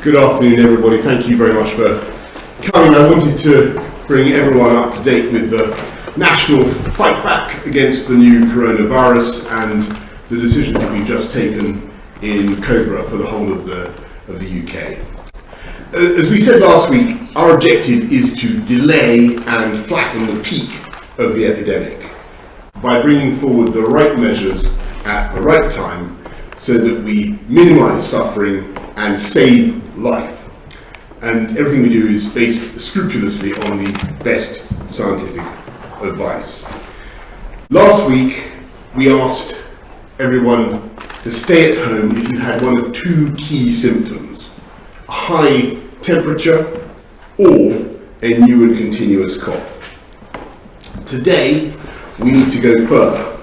Good afternoon, everybody. Thank you very much for coming. I wanted to bring everyone up to date with the national fight back against the new coronavirus and the decisions that we've just taken in Cobra for the whole of the UK. As we said last week, our objective is to delay and flatten the peak of the epidemic by bringing forward the right measures at the right time so that we minimise suffering and save life. And everything we do is based scrupulously on the best scientific advice. Last week, we asked everyone to stay at home if you had one of two key symptoms: a high temperature or a new and continuous cough. Today, we need to go further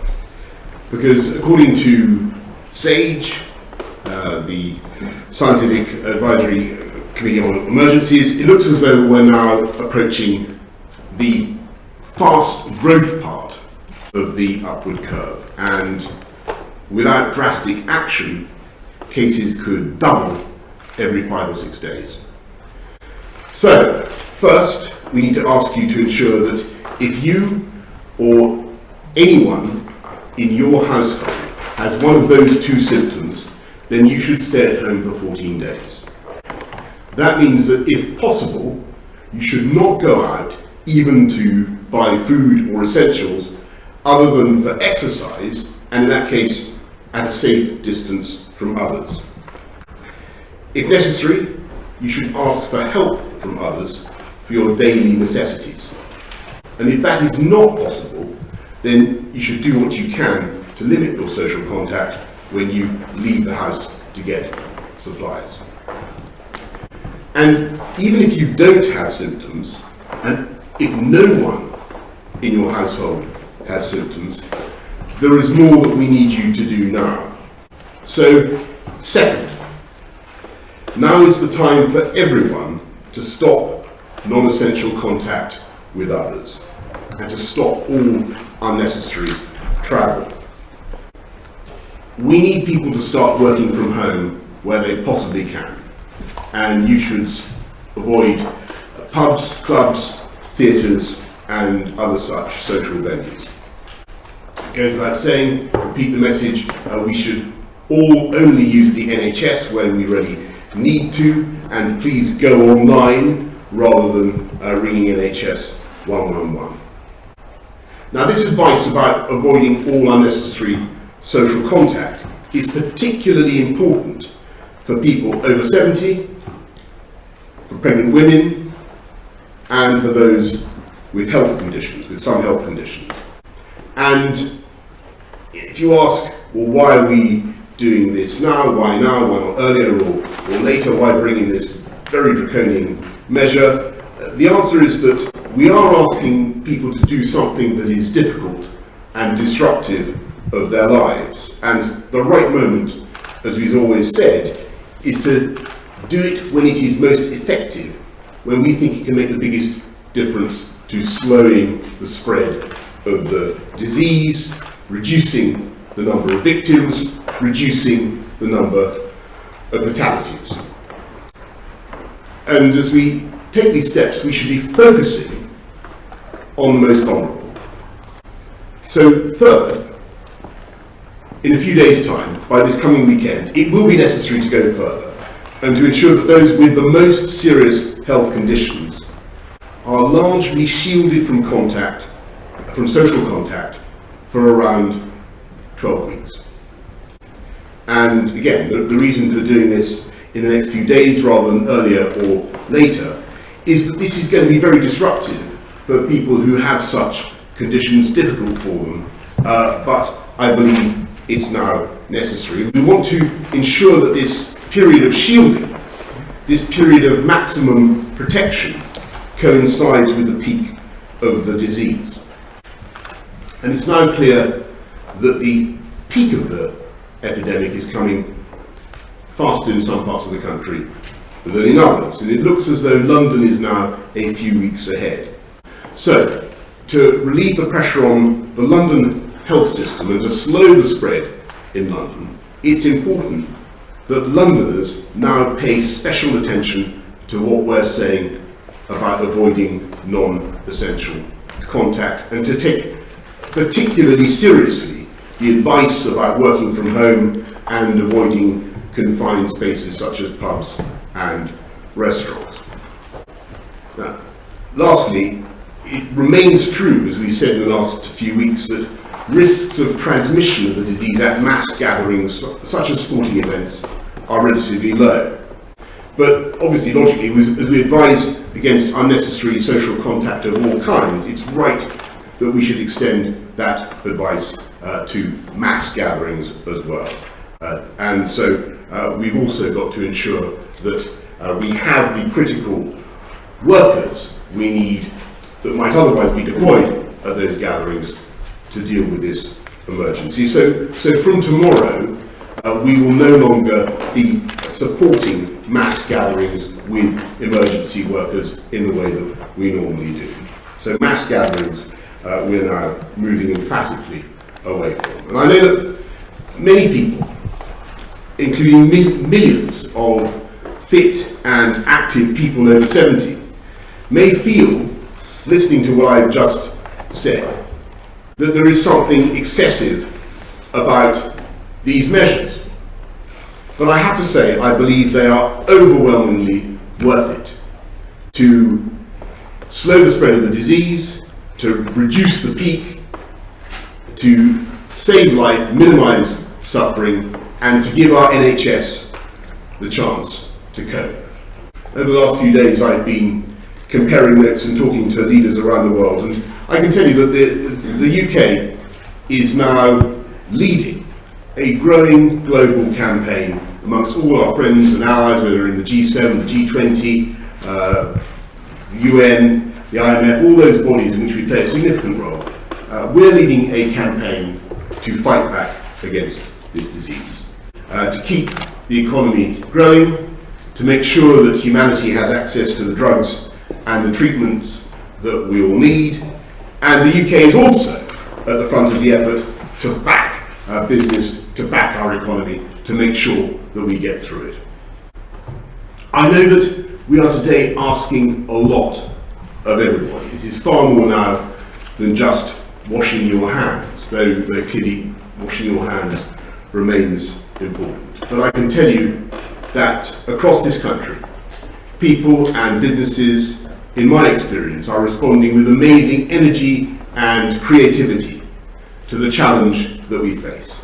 because according to SAGE, the Scientific Advisory Committee on Emergencies, it looks as though we're now approaching the fast growth part of the upward curve, and without drastic action, cases could double every 5 or 6 days. So, first, we need to ask you to ensure that if you or anyone in your household has one of those two symptoms, then you should stay at home for 14 days. That means that if possible, you should not go out even to buy food or essentials other than for exercise, and in that case, at a safe distance from others. If necessary, you should ask for help from others for your daily necessities. And if that is not possible, then you should do what you can to limit your social contact when you leave the house to get supplies. And even if you don't have symptoms, and if no one in your household has symptoms, there is more that we need you to do now. So, second, now is the time for everyone to stop non-essential contact with others and to stop all unnecessary travel. We need people to start working from home where they possibly can, and you should avoid pubs, clubs, theatres and other such social venues. It goes without saying, repeat the message, we should all only use the NHS when we really need to, and please go online rather than ringing NHS 111. Now, this advice about avoiding all unnecessary social contact is particularly important for people over 70, for pregnant women, and for those with health conditions, with some health conditions. And if you ask, well, why are we doing this now? Why now? Why not earlier or later? Why bringing this very draconian measure? The answer is that we are asking people to do something that is difficult and disruptive of their lives. And the right moment, as we've always said, is to do it when it is most effective, when we think it can make the biggest difference to slowing the spread of the disease, reducing the number of victims, reducing the number of fatalities. And as we take these steps, we should be focusing on the most vulnerable. So third, in a few days' time, by this coming weekend, it will be necessary to go further and to ensure that those with the most serious health conditions are largely shielded from social contact, for around 12 weeks. And again, the reason for doing this in the next few days rather than earlier or later is that this is going to be very disruptive for people who have such conditions, difficult for them, but I believe it's now necessary. We want to ensure that this period of shielding, this period of maximum protection, coincides with the peak of the disease. And it's now clear that the peak of the epidemic is coming faster in some parts of the country than in others, and it looks as though London is now a few weeks ahead. So, to relieve the pressure on the London health system and to slow the spread in London, it's important that Londoners now pay special attention to what we're saying about avoiding non-essential contact, and to take particularly seriously the advice about working from home and avoiding confined spaces such as pubs and restaurants. Now, lastly, it remains true, as we've said in the last few weeks, that risks of transmission of the disease at mass gatherings, such as sporting events, are relatively low. But obviously, logically, as we advise against unnecessary social contact of all kinds, it's right that we should extend that advice to mass gatherings as well. And so we've also got to ensure that we have the critical workers we need that might otherwise be deployed at those gatherings to deal with this emergency. So from tomorrow, we will no longer be supporting mass gatherings with emergency workers in the way that we normally do. So mass gatherings we're now moving emphatically away from. And I know that many people, including millions of fit and active people over 70, may feel, listening to what I've just said, that there is something excessive about these measures. But I have to say, I believe they are overwhelmingly worth it to slow the spread of the disease, to reduce the peak, to save life, minimize suffering, and to give our NHS the chance to cope. Over the last few days, I've been comparing notes and talking to leaders around the world, and I can tell you that the UK is now leading a growing global campaign amongst all our friends and allies, whether in the G7, the G20, the UN, the IMF, all those bodies in which we play a significant role. We're leading a campaign to fight back against this disease, to keep the economy growing, to make sure that humanity has access to the drugs and the treatments that we all need. And the UK is also at the front of the effort to back our business, to back our economy, to make sure that we get through it. I know that we are today asking a lot of everybody. This is far more now than just washing your hands, though clearly washing your hands remains important. But I can tell you that across this country, people and businesses, in my experience, are responding with amazing energy and creativity to the challenge that we face.